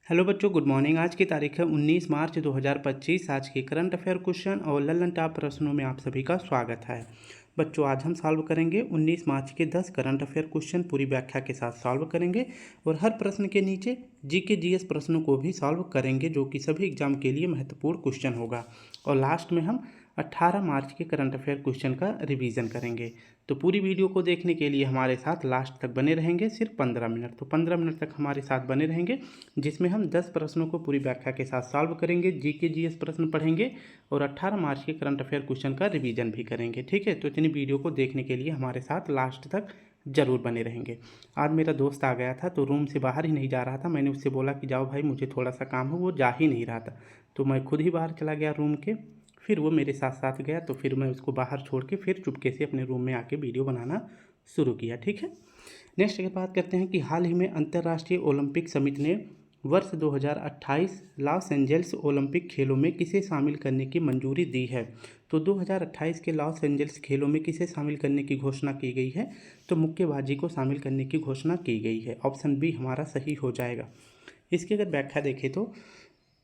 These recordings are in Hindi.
हेलो बच्चों, गुड मॉर्निंग। आज की तारीख है 19 मार्च 2025। आज के करंट अफेयर क्वेश्चन और ललन टॉप प्रश्नों में आप सभी का स्वागत है। बच्चों, आज हम सॉल्व करेंगे 19 मार्च के 10 करंट अफेयर क्वेश्चन पूरी व्याख्या के साथ सॉल्व करेंगे और हर प्रश्न के नीचे जीके जीएस प्रश्नों को भी सॉल्व करेंगे, जो कि सभी एग्जाम के लिए महत्वपूर्ण क्वेश्चन होगा। और लास्ट में हम 18 मार्च के करंट अफेयर क्वेश्चन का रिवीजन करेंगे। तो पूरी वीडियो को देखने के लिए हमारे साथ लास्ट तक बने रहेंगे, सिर्फ 15 मिनट। तो 15 मिनट तक हमारे साथ बने रहेंगे, जिसमें हम 10 प्रश्नों को पूरी व्याख्या के साथ सॉल्व करेंगे, जीके जीएस प्रश्न पढ़ेंगे और 18 मार्च के करंट अफेयर क्वेश्चन का रिवीजन भी करेंगे। ठीक है, तो इतनी वीडियो को देखने के लिए हमारे साथ लास्ट तक जरूर बने रहेंगे। आज मेरा दोस्त आ गया था, तो रूम से बाहर ही नहीं जा रहा था। मैंने उससे बोला कि जाओ भाई, मुझे थोड़ा सा काम है, वो जा ही नहीं रहा था। तो मैं खुद ही बाहर चला गया रूम के, फिर वो मेरे साथ साथ गया। तो फिर मैं उसको बाहर छोड़ के फिर चुपके से अपने रूम में आके वीडियो बनाना शुरू किया। ठीक है, नेक्स्ट की बात करते हैं कि हाल ही में अंतर्राष्ट्रीय ओलंपिक समिति ने वर्ष 2028 लॉस एंजल्स ओलंपिक खेलों में किसे शामिल करने की मंजूरी दी है। तो 2028 के लॉस एंजल्स खेलों में किसे शामिल करने की घोषणा की गई है। तो मुक्केबाजी को शामिल करने की घोषणा की गई है। ऑप्शन बी हमारा सही हो जाएगा। इसकी अगर व्याख्या देखें तो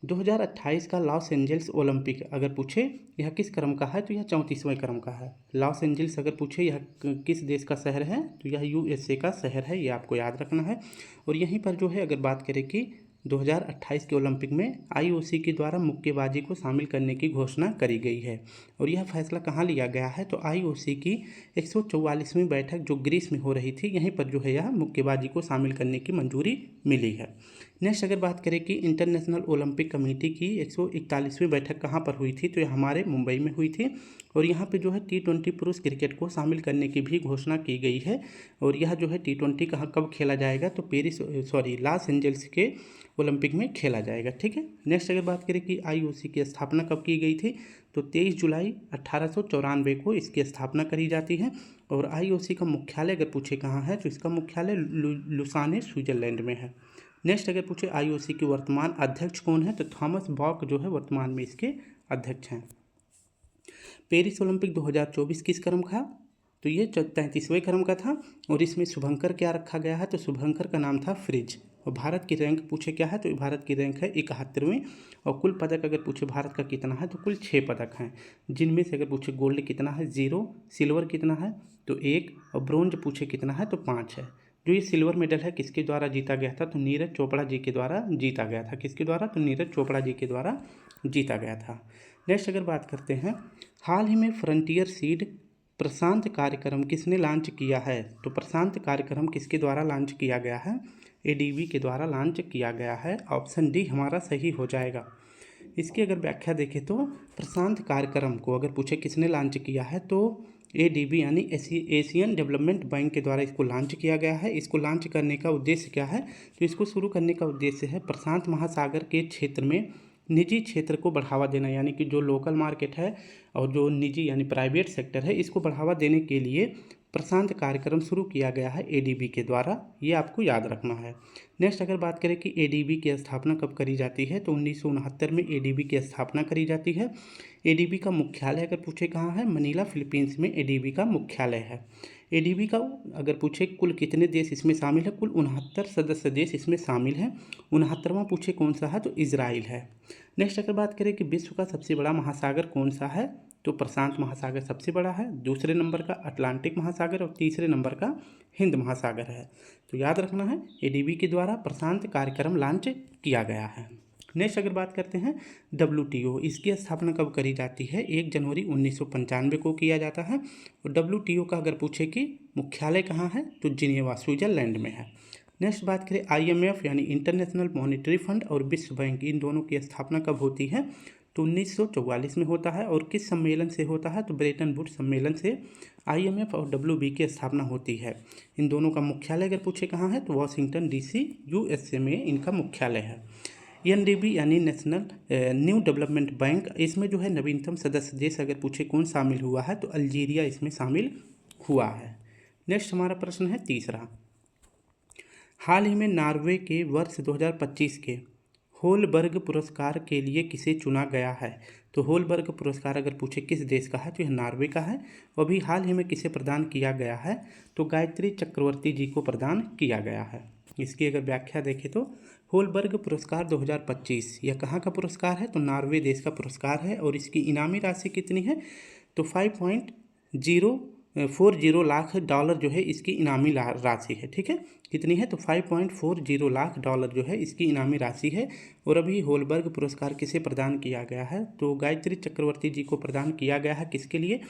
2028 का लॉस एंजल्स ओलंपिक अगर पूछे यह किस क्रम का है, तो यह 34वें क्रम का है। लॉस एंजल्स अगर पूछे यह किस देश का शहर है, तो यह यूएसए का शहर है। ये आपको याद रखना है। और यहीं पर जो है अगर बात करें कि 2028 के ओलंपिक में आईओसी के द्वारा मुक्केबाजी को शामिल करने की घोषणा करी गई है। और यह फैसला कहाँ लिया गया है, तो आईओसी की 144वीं बैठक जो ग्रीस में हो रही थी, यहीं पर जो है यह मुक्केबाजी को शामिल करने की मंजूरी मिली है। नेक्स्ट अगर बात करें कि इंटरनेशनल ओलंपिक कमेटी की 141वीं बैठक कहाँ पर हुई थी, तो यह हमारे मुंबई में हुई थी। और यहाँ पे जो है T20 पुरुष क्रिकेट को शामिल करने की भी घोषणा की गई है। और यह जो है T20 कहाँ कब खेला जाएगा, तो लॉस एंजल्स के ओलंपिक में खेला जाएगा। ठीक है, नेक्स्ट अगर बात करें कि आईओसी की स्थापना कब की गई थी, तो 23 जुलाई 1894 को इसकी स्थापना करी जाती है। और आईओसी का मुख्यालय अगर पूछे कहाँ है, तो इसका मुख्यालय लुसाने स्विट्जरलैंड में है। नेक्स्ट अगर पूछे आईओसी के वर्तमान अध्यक्ष कौन है, तो थॉमस बॉक जो है वर्तमान में इसके अध्यक्ष हैं। पेरिस ओलंपिक 2024 किस क्रम का, तो ये 33वें क्रम का था। और इसमें शुभंकर क्या रखा गया है, तो शुभंकर का नाम था फ्रिज। और भारत की रैंक पूछे क्या है, तो भारत की रैंक है 71वीं। और कुल पदक अगर पूछे भारत का कितना है, तो कुल 6 पदक हैं, जिनमें से अगर पूछे गोल्ड कितना है 0, सिल्वर कितना है तो 1, और ब्रोंज पूछे कितना है तो 5 है। जो ये सिल्वर मेडल है किसके द्वारा जीता गया था, तो नीरज चोपड़ा जी के द्वारा जीता गया था। किसके द्वारा, तो नीरज चोपड़ा जी के द्वारा जीता गया था। नेक्स्ट अगर बात करते हैं, हाल ही में फ्रंटियर सीड प्रशांत कार्यक्रम किसने लॉन्च किया है, तो प्रशांत कार्यक्रम किसके द्वारा लॉन्च किया गया है, एडीबी के द्वारा लॉन्च किया गया है। ऑप्शन डी हमारा सही हो जाएगा। इसकी अगर व्याख्या देखें तो प्रशांत कार्यक्रम को अगर पूछे किसने लॉन्च किया है, तो एडीबी यानी एशियन डेवलपमेंट बैंक के द्वारा इसको लॉन्च किया गया है। इसको लॉन्च करने का उद्देश्य क्या है, तो इसको शुरू करने का उद्देश्य है प्रशांत महासागर के क्षेत्र में निजी क्षेत्र को बढ़ावा देना, यानी कि जो लोकल मार्केट है और जो निजी यानी प्राइवेट सेक्टर है, इसको बढ़ावा देने के लिए प्रशांत कार्यक्रम शुरू किया गया है एडीबी के द्वारा। ये आपको याद रखना है। नेक्स्ट अगर बात करें कि एडीबी की स्थापना कब करी जाती है, तो 1969 में एडीबी की स्थापना करी जाती है। एडीबी का मुख्यालय अगर पूछे कहाँ है, मनीला फिलीपींस में एडीबी का मुख्यालय है। एडीबी का अगर पूछे कुल कितने देश इसमें शामिल है, कुल 69 सदस्य देश इसमें शामिल हैं। 69वां पूछे कौन सा है, तो इजराइल है। नेक्स्ट अगर बात करें कि विश्व का सबसे बड़ा महासागर कौन सा है, तो प्रशांत महासागर सबसे बड़ा है। दूसरे नंबर का अटलांटिक महासागर और तीसरे नंबर का हिंद महासागर है। तो याद रखना है, एडीबी के द्वारा प्रशांत कार्यक्रम लॉन्च किया गया है। नेक्स्ट अगर बात करते हैं WTO, इसकी स्थापना कब करी जाती है, 1 जनवरी 1995 को किया जाता है। और WTO का अगर पूछे कि मुख्यालय कहाँ है, तो जिनेवा स्विट्जरलैंड में है। नेक्स्ट बात करें IMF यानी इंटरनेशनल मॉनेटरी फंड और विश्व बैंक, इन दोनों की स्थापना कब होती है, तो 1944 में होता है। और किस सम्मेलन से होता है, तो ब्रेटन वुड्स सम्मेलन से IMF और WB की स्थापना होती है। इन दोनों का मुख्यालय अगर पूछे कहाँ है, तो वाशिंगटन DC USA में इनका मुख्यालय है। NDB यानी नेशनल न्यू डेवलपमेंट बैंक, इसमें जो है नवीनतम सदस्य देश अगर पूछे कौन शामिल हुआ है, तो अल्जीरिया इसमें शामिल हुआ है। नेक्स्ट हमारा प्रश्न है तीसरा, हाल ही में नॉर्वे के वर्ष 2025 के होलबर्ग पुरस्कार के लिए किसे चुना गया है। तो होलबर्ग पुरस्कार अगर पूछे किस देश का है, तो यह नॉर्वे का है। और अभी हाल ही में किसे प्रदान किया गया है, तो गायत्री चक्रवर्ती जी को प्रदान किया गया है। इसकी अगर व्याख्या देखें तो होलबर्ग पुरस्कार 2025 यह कहाँ का पुरस्कार है? तो नॉर्वे देश का पुरस्कार है और इसकी इनामी राशि कितनी है? तो 5.040 लाख डॉलर जो है इसकी इनामी राशि है। ठीक है, कितनी है? तो 5.40 लाख डॉलर जो है इसकी इनामी राशि है। और अभी होलबर्ग पुरस्कार किसे प्रदान किया गया है? तो गायत्री चक्रवर्ती जी को प्रदान किया गया है। किसके लिए?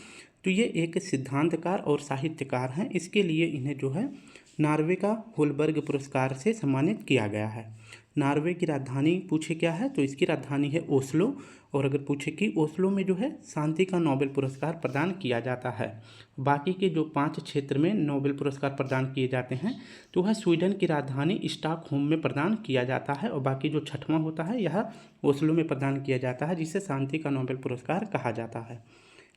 तो ये एक सिद्धांतकार और साहित्यकार हैं, इसके लिए इन्हें जो है नॉर्वे का होलबर्ग पुरस्कार से सम्मानित किया गया है। नॉर्वे की राजधानी पूछे क्या है? तो इसकी राजधानी है ओस्लो। और अगर पूछे कि ओस्लो में जो है शांति का नोबेल पुरस्कार प्रदान किया जाता है। बाकी के जो 5 क्षेत्र में नोबेल पुरस्कार प्रदान किए जाते हैं तो वह स्वीडन की राजधानी स्टॉकहोम में प्रदान किया जाता है और बाकी जो 6वां होता है यह ओस्लो में प्रदान किया जाता है, जिसे शांति का नोबेल पुरस्कार कहा जाता है।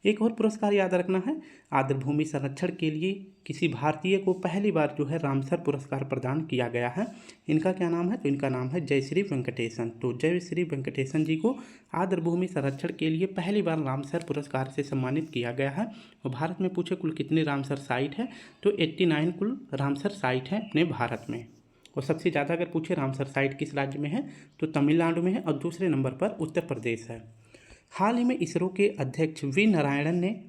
एक और पुरस्कार याद रखना है, आर्द्रभूमि संरक्षण के लिए किसी भारतीय को पहली बार जो है रामसर पुरस्कार प्रदान किया गया है। इनका क्या नाम है? तो इनका नाम है जयश्री वेंकटेशन। तो जयश्री वेंकटेशन जी को आर्द्रभूमि संरक्षण के लिए पहली बार रामसर पुरस्कार से सम्मानित किया गया है। और भारत में पूछे कुल कितने रामसर साइट है? तो 89 कुल रामसर साइट है अपने भारत में। और सबसे ज़्यादा अगर पूछे रामसर साइट किस राज्य में है? तो तमिलनाडु में है और दूसरे नंबर पर उत्तर प्रदेश है। हाल ही में इसरो के अध्यक्ष वी नारायणन ने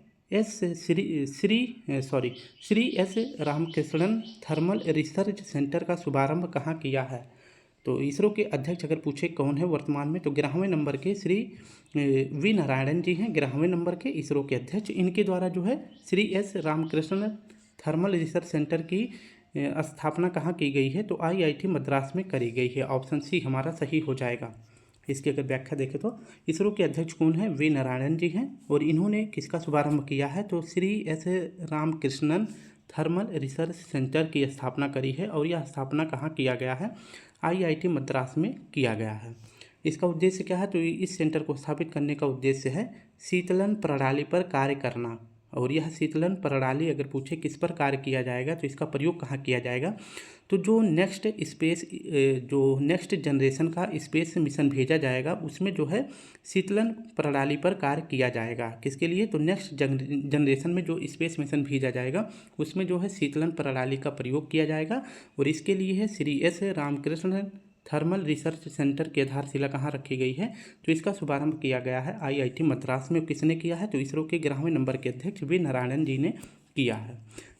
Shri S Ramakrishnan thermal research centre का शुभारंभ कहाँ किया है? तो इसरो के अध्यक्ष अगर पूछे कौन है वर्तमान में, तो 11वें नंबर के श्री वी नारायणन जी हैं, 11वें नंबर के इसरो के अध्यक्ष। इनके द्वारा जो है Shri S Ramakrishnan thermal research centre की स्थापना कहाँ की गई है? तो IIT मद्रास में करी गई है। ऑप्शन सी हमारा सही हो जाएगा। इसकी अगर व्याख्या देखें तो इसरो के अध्यक्ष कौन है? वी नारायणन जी हैं। और इन्होंने किसका शुभारंभ किया है? तो Shri S Ramakrishnan thermal research centre की स्थापना करी है। और यह स्थापना कहाँ किया गया है? IIT मद्रास में किया गया है। इसका उद्देश्य क्या है? तो इस सेंटर को स्थापित करने का उद्देश्य है शीतलन प्रणाली पर कार्य करना। और यह शीतलन प्रणाली अगर पूछे किस पर कार्य किया जाएगा तो इसका प्रयोग कहाँ किया जाएगा? तो जो नेक्स्ट जनरेशन का स्पेस मिशन भेजा जाएगा उसमें जो है शीतलन प्रणाली पर कार्य किया जाएगा। किसके लिए? तो नेक्स्ट जनरेशन में जो स्पेस मिशन भेजा जाएगा उसमें जो है शीतलन प्रणाली का प्रयोग किया जाएगा। और इसके लिए है Shri S Ramakrishnan thermal research centre की आधारशिला कहाँ रखी गई है? तो इसका शुभारंभ किया गया है IIT मद्रास में। किसने किया है? तो इसरो के 11वें नंबर के अध्यक्ष वी नारायणन जी ने किया है।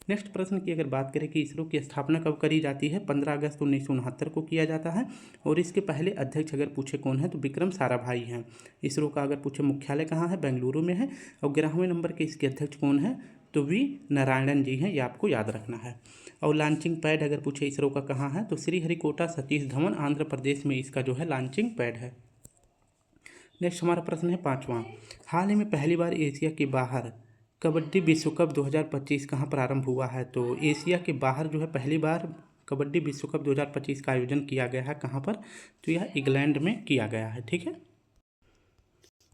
नेक्स्ट प्रश्न की अगर बात करें कि इसरो की स्थापना कब करी जाती है? 15 अगस्त 1969 को किया जाता है। और इसके पहले अध्यक्ष अगर पूछे कौन है? तो विक्रम साराभाई हैं। इसरो का अगर पूछे मुख्यालय कहाँ है? बेंगलुरु में है। और 11वें नंबर के इसके अध्यक्ष कौन है? तो वी नारायणन जी हैं, ये आपको याद रखना है। और लॉन्चिंग पैड अगर पूछे इसरो का कहाँ है? तो श्रीहरिकोटा सतीश धवन आंध्र प्रदेश में इसका जो है लॉन्चिंग पैड है। नेक्स्ट हमारा प्रश्न है 5वां, हाल ही में पहली बार एशिया के बाहर कबड्डी विश्व कप 2025 कहाँ प्रारंभ हुआ है? तो एशिया के बाहर जो है पहली बार कबड्डी विश्व कप 2025 का आयोजन किया गया है। कहाँ पर? तो यह इंग्लैंड में किया गया है। ठीक है,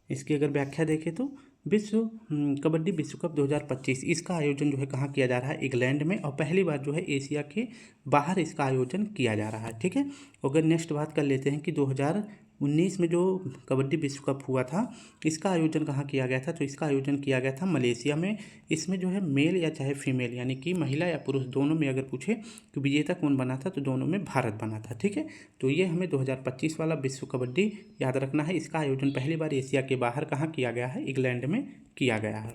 इसकी अगर व्याख्या देखें तो कबड्डी विश्व कप 2025 इसका आयोजन जो है कहाँ किया जा रहा है? इंग्लैंड में। और पहली बार जो है एशिया के बाहर इसका आयोजन किया जा रहा है। ठीक है, अगर नेक्स्ट बात कर लेते हैं कि 2019 में जो कबड्डी विश्व कप हुआ था इसका आयोजन कहाँ किया गया था? तो इसका आयोजन किया गया था मलेशिया में। इसमें जो है मेल या चाहे फीमेल यानी कि महिला या पुरुष दोनों में अगर पूछे कि विजेता कौन बना था तो दोनों में भारत बना था। ठीक है, तो ये हमें 2025 वाला विश्व कबड्डी याद रखना है। इसका आयोजन पहली बार एशिया के बाहर कहाँ किया गया है? इंग्लैंड में किया गया है।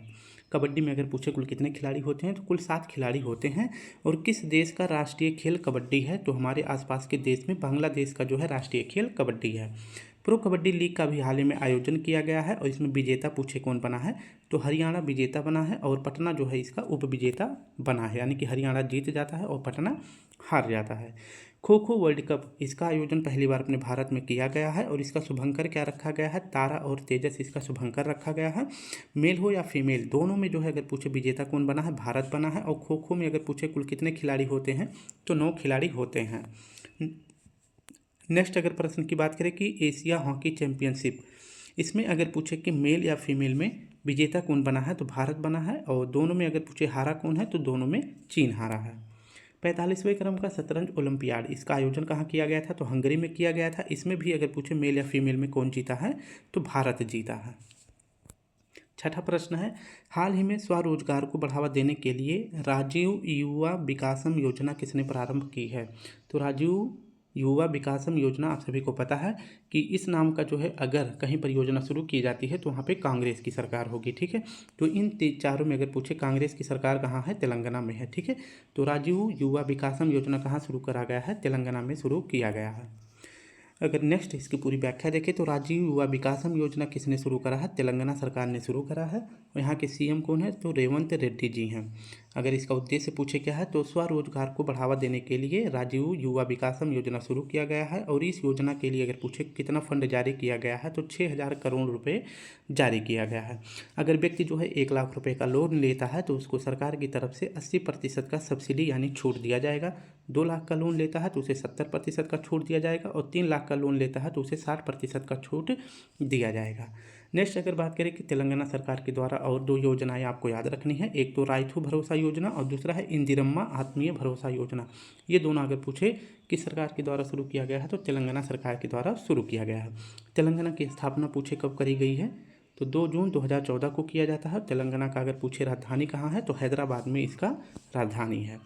कबड्डी में अगर पूछे कुल कितने खिलाड़ी होते हैं? तो कुल 7 खिलाड़ी होते हैं। और किस देश का राष्ट्रीय खेल कबड्डी है? तो हमारे आसपास के देश में बांग्लादेश का जो है राष्ट्रीय खेल कबड्डी है। प्रो कबड्डी लीग का भी हाल ही में आयोजन किया गया है और इसमें विजेता पूछे कौन बना है? तो हरियाणा विजेता बना है और पटना जो है इसका उप विजेता बना है, यानी कि हरियाणा जीत जाता है और पटना हार जाता है। खो खो वर्ल्ड कप इसका आयोजन पहली बार अपने भारत में किया गया है और इसका शुभंकर क्या रखा गया है? तारा और तेजस इसका शुभंकर रखा गया है। मेल हो या फीमेल दोनों में जो है अगर पूछे विजेता कौन बना है? भारत बना है। और खो खो में अगर पूछे कुल कितने खिलाड़ी होते हैं? तो 9 खिलाड़ी होते हैं। नेक्स्ट अगर प्रश्न की बात करें कि एशिया हॉकी चैंपियनशिप इसमें अगर पूछे कि मेल या फीमेल में विजेता कौन बना है? तो भारत बना है। और दोनों में अगर पूछे हारा कौन है? तो दोनों में चीन हारा है। 45वें क्रम का शतरंज ओलंपियाड इसका आयोजन कहाँ किया गया था? तो हंगरी में किया गया था। इसमें भी अगर पूछे मेल या फीमेल में कौन जीता है? तो भारत जीता है। छठा प्रश्न है, हाल ही में स्वरोजगार को बढ़ावा देने के लिए राजीव युवा विकासम योजना किसने प्रारंभ की है? तो राजीव युवा विकासम योजना आप सभी को पता है कि इस नाम का जो है अगर कहीं परियोजना शुरू की जाती है तो वहाँ पे कांग्रेस की सरकार होगी। ठीक है, तो इन चारों में अगर पूछे कांग्रेस की सरकार कहाँ है? तेलंगाना में है। ठीक है, तो राजीव युवा विकासम योजना कहाँ शुरू करा गया है? तेलंगाना में शुरू किया गया है। अगर नेक्स्ट इसकी पूरी व्याख्या देखें तो राजीव युवा विकासम योजना किसने शुरू करा है? तेलंगाना सरकार ने शुरू करा है। और यहाँ के सीएम कौन है? तो रेवंत रेड्डी जी हैं। अगर इसका उद्देश्य पूछे क्या है तो स्वरोजगार को बढ़ावा देने के लिए राजीव युवा विकासम योजना शुरू किया गया है। और इस योजना के लिए अगर पूछे कितना फंड जारी किया गया है तो 6,000 करोड़ रुपये जारी किया गया है। अगर व्यक्ति जो है 1 लाख रुपये का लोन लेता है तो उसको सरकार की तरफ से 80% का सब्सिडी यानी छूट दिया जाएगा। 2 लाख का लोन लेता है तो उसे 70% का छूट दिया जाएगा। और 3 लाख का लोन लेता है तो उसे 60% का छूट दिया जाएगा। नेक्स्ट अगर बात करें कि तेलंगाना सरकार के द्वारा और 2 योजनाएं आपको याद रखनी है, एक तो राइथु भरोसा योजना और दूसरा है इंदिरम्मा आत्मीय भरोसा योजना। ये दोनों अगर पूछे किस सरकार के द्वारा शुरू किया गया है तो तेलंगाना सरकार के द्वारा शुरू किया गया है। तेलंगाना की स्थापना पूछे कब करी गई है तो 2 जून 2014 को किया जाता है। तेलंगाना का अगर पूछे राजधानी कहाँ है तो हैदराबाद में इसका राजधानी है।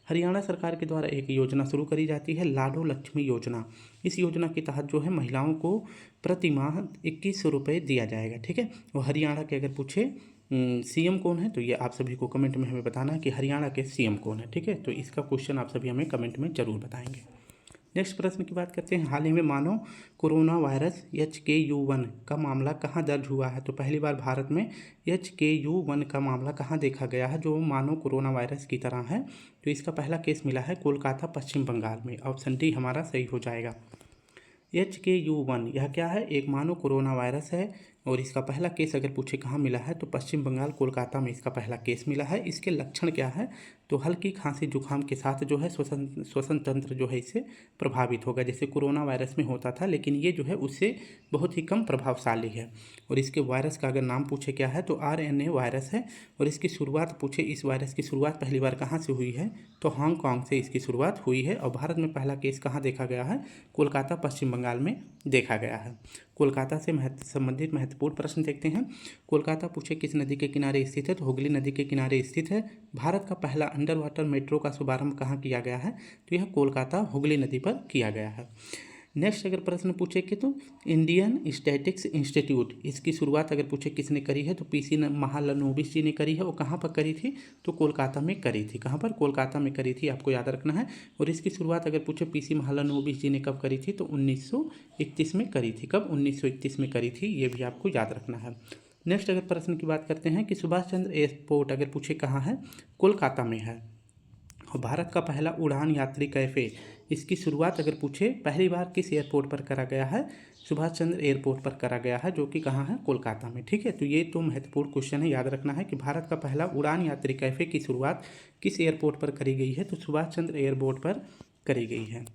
हरियाणा सरकार के द्वारा एक योजना शुरू करी जाती है लाडो लक्ष्मी योजना। इस योजना के तहत जो है महिलाओं को प्रति माह 2100 रुपये दिया जाएगा। ठीक है, और हरियाणा के अगर पूछे सीएम कौन है तो ये आप सभी को कमेंट में हमें बताना है कि हरियाणा के सीएम कौन है। ठीक है, तो इसका क्वेश्चन आप सभी हमें कमेंट में जरूर बताएंगे। नेक्स्ट प्रश्न की बात करते हैं, हाल ही में मानव कोरोना वायरस HKU1 का मामला कहाँ दर्ज हुआ है? तो पहली बार भारत में HKU1 का मामला कहाँ देखा गया है जो मानव कोरोना वायरस की तरह है? तो इसका पहला केस मिला है कोलकाता पश्चिम बंगाल में। ऑप्शन डी हमारा सही हो जाएगा। HKU1 यह क्या है? एक मानव कोरोना वायरस है और इसका पहला केस अगर पूछे कहाँ मिला है तो पश्चिम बंगाल कोलकाता में इसका पहला केस मिला है। इसके लक्षण क्या है? तो हल्की खांसी जुकाम के साथ जो है श्वसन तंत्र जो है इससे प्रभावित होगा, जैसे कोरोना वायरस में होता था, लेकिन ये जो है उससे बहुत ही कम प्रभावशाली है। और इसके वायरस का अगर नाम पूछे क्या है तो RNA वायरस है। और इसकी शुरुआत पूछे इस वायरस की शुरुआत पहली बार कहाँ से हुई है तो हांगकांग से इसकी शुरुआत हुई है। और भारत में पहला केस कहाँ देखा गया है? कोलकाता पश्चिम बंगाल में देखा गया है। कोलकाता से संबंधित महत्वपूर्ण प्रश्न देखते हैं। कोलकाता पूछे किस नदी के किनारे स्थित है? तो हुगली नदी के किनारे स्थित है। भारत का पहला अंडर वाटर मेट्रो का शुभारंभ कहाँ किया गया है? तो यह कोलकाता हुगली नदी पर किया गया है। नेक्स्ट अगर प्रश्न पूछे कि तो इंडियन स्टैटिक्स इंस्टीट्यूट इसकी शुरुआत अगर पूछे किसने करी है तो PC महालनोबिस जी ने करी है। वो कहाँ पर करी थी? तो कोलकाता में करी थी। कहाँ पर? कोलकाता में करी थी, आपको याद रखना है। और इसकी शुरुआत अगर पूछे PC महालनोबिस जी ने कब करी थी तो 1931 में करी थी। कब? 1931 में करी थी, ये भी आपको याद रखना है। नेक्स्ट अगर प्रश्न की बात करते हैं कि सुभाष चंद्र एयरपोर्ट अगर पूछे कहाँ है? कोलकाता में है। और भारत का पहला उड़ान यात्री कैफ़े इसकी शुरुआत अगर पूछे पहली बार किस एयरपोर्ट पर करा गया है? सुभाष चंद्र एयरपोर्ट पर करा गया है, जो कि कहाँ है? कोलकाता में। ठीक है, तो ये तो महत्वपूर्ण क्वेश्चन है, याद रखना है कि भारत का पहला उड़ान यात्री कैफ़े की शुरुआत किस एयरपोर्ट पर करी गई है? तो सुभाष चंद्र एयरपोर्ट पर करी गई है।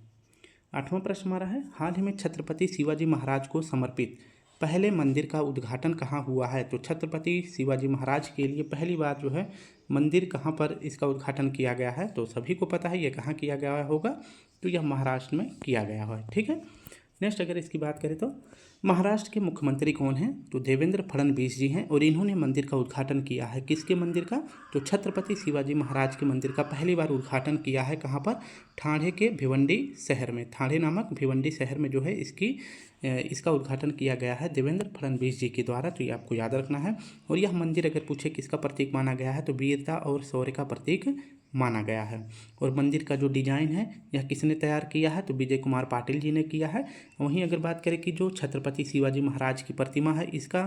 8वां प्रश्न हमारा है, हाल ही में छत्रपति शिवाजी महाराज को समर्पित पहले मंदिर का उद्घाटन कहाँ हुआ है? तो छत्रपति शिवाजी महाराज के लिए पहली बार जो है मंदिर कहाँ पर इसका उद्घाटन किया गया है? तो सभी को पता है ये कहाँ किया गया होगा, तो यह महाराष्ट्र में किया गया है। ठीक है, नेक्स्ट अगर इसकी बात करें तो महाराष्ट्र के मुख्यमंत्री कौन हैं? तो देवेंद्र फडणवीस जी हैं। और इन्होंने मंदिर का उद्घाटन किया है, किसके मंदिर का? तो छत्रपति शिवाजी महाराज के मंदिर का पहली बार उद्घाटन किया है। कहाँ पर? ठाणे के भिवंडी शहर में, ठाणे नामक भिवंडी शहर में जो है इसका उद्घाटन किया गया है देवेंद्र फडणवीस जी के द्वारा, तो ये आपको याद रखना है। और यह मंदिर अगर पूछे किसका प्रतीक माना गया है तो वीरता और शौर्य का प्रतीक माना गया है। और मंदिर का जो डिज़ाइन है यह किसने तैयार किया है? तो विजय कुमार पाटिल जी ने किया है। वहीं अगर बात करें कि जो छत्रपति शिवाजी महाराज की प्रतिमा है इसका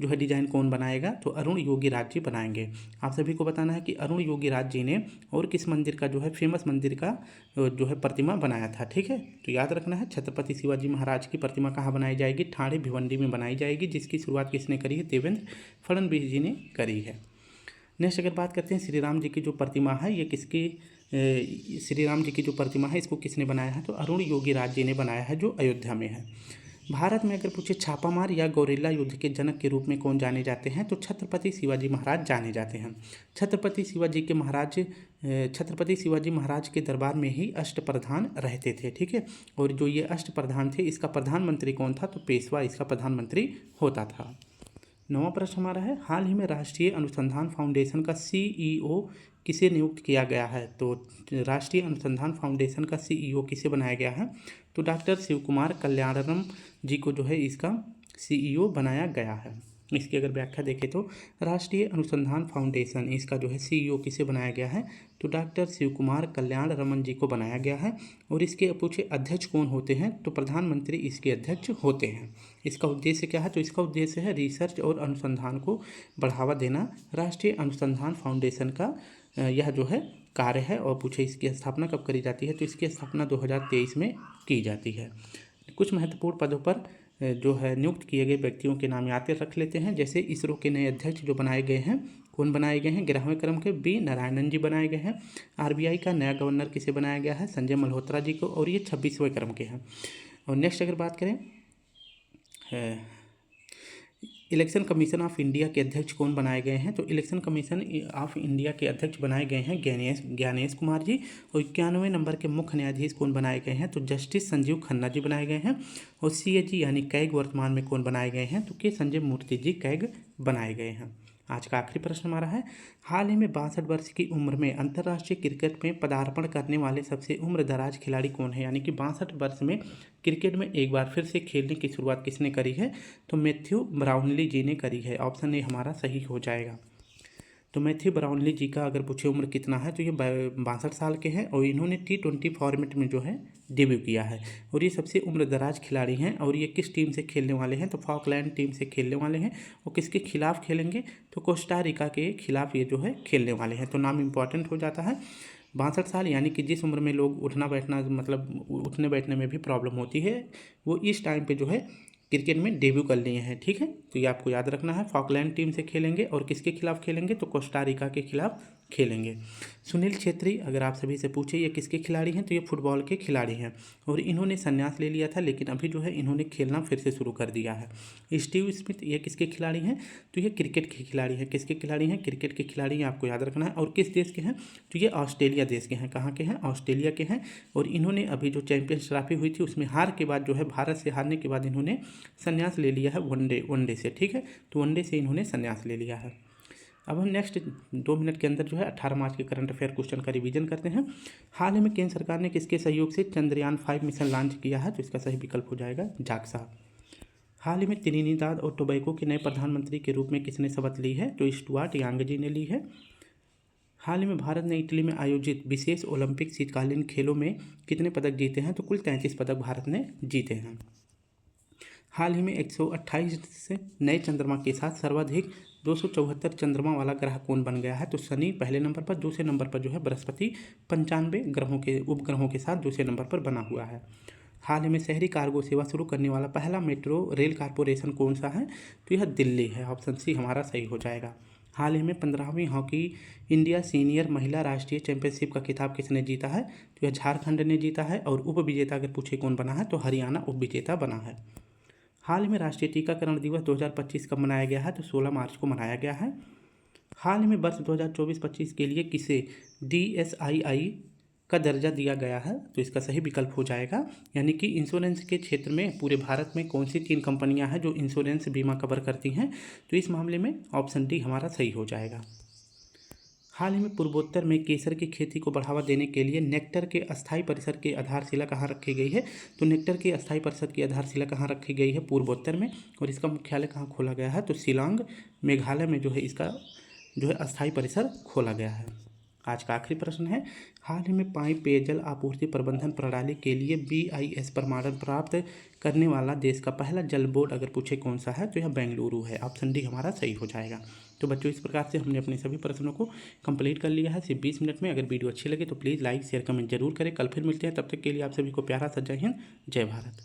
जो है डिज़ाइन कौन बनाएगा? तो अरुण योगी राज जी बनाएंगे। आप सभी को बताना है कि अरुण योगी राज जी ने और किस मंदिर का जो है फेमस मंदिर का जो है प्रतिमा बनाया था। ठीक है, तो याद रखना है छत्रपति शिवाजी महाराज की प्रतिमा कहाँ बनाई जाएगी? ठाणे भिवंडी में बनाई जाएगी, जिसकी शुरुआत किसने करी है? देवेंद्र फडणवीस जी ने करी है। नेक्स्ट अगर बात करते हैं श्री राम जी की जो प्रतिमा है ये श्री राम जी की जो प्रतिमा है इसको किसने बनाया है? तो अरुण योगी राज जी ने बनाया है, जो अयोध्या में है। भारत में अगर पूछे छापामार या गौरेला युद्ध के जनक के रूप में कौन जाने जाते हैं? तो छत्रपति शिवाजी महाराज जाने जाते हैं। छत्रपति शिवाजी महाराज के दरबार में ही अष्टप्रधान रहते थे। ठीक है, और जो ये अष्टप्रधान थे इसका प्रधानमंत्री कौन था? तो पेशवा इसका प्रधानमंत्री होता था। 9वां प्रश्न हमारा है, हाल ही में राष्ट्रीय अनुसंधान फाउंडेशन का CEO किसे नियुक्त किया गया है? तो राष्ट्रीय अनुसंधान फाउंडेशन का CEO किसे बनाया गया है? तो डॉक्टर शिव कुमार कल्याणरम जी को जो है इसका CEO बनाया गया है। इसकी अगर व्याख्या देखें तो राष्ट्रीय अनुसंधान फाउंडेशन इसका जो है CEO किसे बनाया गया है? तो डॉक्टर शिव कुमार कल्याण रमन जी को बनाया गया है। और इसके पूछे अध्यक्ष कौन होते हैं? तो प्रधानमंत्री इसके अध्यक्ष होते हैं। इसका उद्देश्य क्या है? तो इसका उद्देश्य है रिसर्च और अनुसंधान को बढ़ावा देना। राष्ट्रीय अनुसंधान फाउंडेशन का यह जो है कार्य है। और पूछे इसकी स्थापना कब करी जाती है? तो इसकी स्थापना 2023 में की जाती है। कुछ महत्वपूर्ण पदों पर जो है नियुक्त किए गए व्यक्तियों के नाम याद रख लेते हैं। जैसे इसरो के नए अध्यक्ष जो बनाए गए हैं, कौन बनाए गए हैं? 11वें क्रम के बी नारायणन जी बनाए गए हैं। RBI का नया गवर्नर किसे बनाया गया है? संजय मल्होत्रा जी को, और ये 26वें क्रम के हैं। और नेक्स्ट अगर बात करें, इलेक्शन कमीशन ऑफ इंडिया के अध्यक्ष कौन बनाए गए हैं? तो इलेक्शन कमीशन ऑफ इंडिया के अध्यक्ष बनाए गए हैं ज्ञानेश कुमार जी। और 91वें नंबर के मुख्य न्यायाधीश कौन बनाए गए हैं? तो जस्टिस संजीव खन्ना जी बनाए गए हैं। और CAG यानी कैग वर्तमान में कौन बनाए गए हैं? तो के संजय मूर्ति जी कैग बनाए गए हैं। आज का आखिरी प्रश्न हमारा है, हाल ही में 62 वर्ष की उम्र में अंतर्राष्ट्रीय क्रिकेट में पदार्पण करने वाले सबसे उम्रदराज खिलाड़ी कौन है? यानी कि 62 वर्ष में क्रिकेट में एक बार फिर से खेलने की शुरुआत किसने करी है? तो मैथ्यू ब्राउनली जी ने करी है। ऑप्शन ए हमारा सही हो जाएगा। तो मैथ्यू ब्राउनली जी का अगर पूछे उम्र कितना है, तो ये 62 साल के हैं। और इन्होंने T20 फॉर्मेट में जो है डेब्यू किया है। और ये सबसे उम्रदराज खिलाड़ी हैं। और ये किस टीम से खेलने वाले हैं? तो फॉकलैंड टीम से खेलने वाले हैं। और किसके खिलाफ खेलेंगे? तो कोस्टा रिका के खिलाफ ये जो है खेलने वाले हैं। तो नाम इंपॉर्टेंट हो जाता है। 62 साल यानी कि जिस उम्र में लोग उठना बैठना मतलब उठने बैठने में भी प्रॉब्लम होती है, वो इस टाइम पे जो है क्रिकेट में डेब्यू कर लिए हैं। ठीक है, तो ये आपको याद रखना है। फॉकलैंड टीम से खेलेंगे। और किसके खिलाफ खेलेंगे? तो कोस्टा रिका के खिलाफ खेलेंगे। सुनील छेत्री अगर आप सभी से पूछे ये किसके खिलाड़ी हैं, तो ये फुटबॉल के खिलाड़ी हैं। और इन्होंने संन्यास ले लिया था, लेकिन अभी जो है इन्होंने खेलना फिर से शुरू कर दिया है। स्टीव स्मिथ ये किसके खिलाड़ी हैं? तो ये क्रिकेट के खिलाड़ी हैं। किसके खिलाड़ी हैं? क्रिकेट के खिलाड़ी हैं, आपको याद रखना है। और किस देश के हैं? तो ये ऑस्ट्रेलिया देश के हैं। कहाँ के हैं? ऑस्ट्रेलिया के हैं। और इन्होंने अभी जो चैंपियंस ट्रॉफी हुई थी उसमें हार के बाद जो है भारत से हारने के बाद इन्होंने संन्यास ले लिया है वनडे से। ठीक है, तो वनडे से इन्होंने संन्यास ले लिया है। अब हम नेक्स्ट 2 मिनट के अंदर जो है 18 मार्च के करंट अफेयर क्वेश्चन का रिवीजन करते हैं। हाल ही में केंद्र सरकार ने किसके सहयोग से चंद्रयान 5 मिशन लॉन्च किया है? तो इसका सही विकल्प हो जाएगा जाक्सा। हाल ही में त्रिनिदाद और टोबैगो के नए प्रधानमंत्री के रूप में किसने शपथ ली है? तो स्टुअर्ट यांग जी ने ली है। हाल ही में भारत ने इटली में आयोजित विशेष ओलंपिक शीतकालीन खेलों में कितने पदक जीते हैं? तो कुल 33 पदक भारत ने जीते हैं। हाल ही में 128 नए चंद्रमा के साथ सर्वाधिक 274 चंद्रमा वाला ग्रह कौन बन गया है? तो शनि पहले नंबर पर, दूसरे नंबर पर जो है बृहस्पति 95 ग्रहों के उपग्रहों के साथ दूसरे नंबर पर बना हुआ है। हाल ही में शहरी कार्गो सेवा शुरू करने वाला पहला मेट्रो रेल कारपोरेशन कौन सा है? तो यह दिल्ली है। ऑप्शन सी हमारा सही हो जाएगा। हाल ही में 15वीं हॉकी इंडिया सीनियर महिला राष्ट्रीय चैंपियनशिप का खिताब किसने जीता है? तो यह झारखंड ने जीता है। और उप विजेता अगर पूछे कौन बना है, तो हरियाणा उप विजेता बना है। हाल ही में राष्ट्रीय टीकाकरण दिवस 2025 कब मनाया गया है? तो 16 मार्च को मनाया गया है। हाल ही में वर्ष 2024-25 के लिए किसे DSII का दर्जा दिया गया है? तो इसका सही विकल्प हो जाएगा। यानी कि इंश्योरेंस के क्षेत्र में पूरे भारत में कौन सी 3 कंपनियां हैं जो इंश्योरेंस बीमा कवर करती हैं? तो इस मामले में ऑप्शन डी हमारा सही हो जाएगा। हाल ही में पूर्वोत्तर में केसर की खेती को बढ़ावा देने के लिए नेक्टर के अस्थायी परिसर की आधारशिला कहाँ रखी गई है? तो नेक्टर के अस्थायी परिसर की आधारशिला कहाँ रखी गई है? पूर्वोत्तर में। और इसका मुख्यालय कहाँ खोला गया है? तो शिलांग मेघालय में जो है इसका जो है अस्थायी परिसर खोला गया है। आज का आखिरी प्रश्न है, हाल ही में पाइप पेयजल आपूर्ति प्रबंधन प्रणाली के लिए BIS प्रमाणन प्राप्त करने वाला देश का पहला जल बोर्ड अगर पूछे कौन सा है? तो यह बेंगलुरु है। ऑप्शन डी हमारा सही हो जाएगा। तो बच्चों इस प्रकार से हमने अपने सभी प्रश्नों को कंप्लीट कर लिया है सिर्फ 20 मिनट में। अगर वीडियो अच्छी लगे तो प्लीज़ लाइक शेयर कमेंट जरूर करें। कल फिर मिलते हैं, तब तक के लिए आप सभी को प्यारा सा जय हिंद, जय भारत।